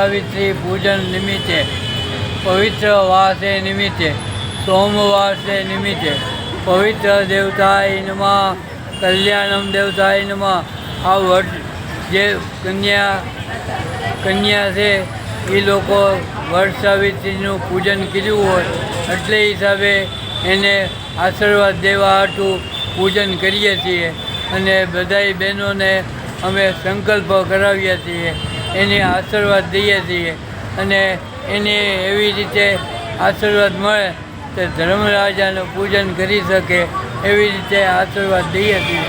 સાવિત્રી પૂજન નિમિત્તે, પવિત્ર વાસે નિમિત્તે, સોમવાસે નિમિત્તે પવિત્ર દેવતાય નમઃ, કલ્યાણમ દેવતાય નમઃ. આ વટ જે કન્યા છે એ લોકો વટ સાવિત્રીનું પૂજન કર્યું હોય એટલે હિસાબે એને આશીર્વાદ દેવા હાટું પૂજન કરીએ છીએ અને બધાય બહેનોને અમે સંકલ્પ કરાવીએ છીએ, એને આશીર્વાદ દઈએ છીએ અને એને એવી રીતે આશીર્વાદ મળે તે ધર્મરાજાનું પૂજન કરી શકે એવી રીતે આશીર્વાદ દઈએ છીએ.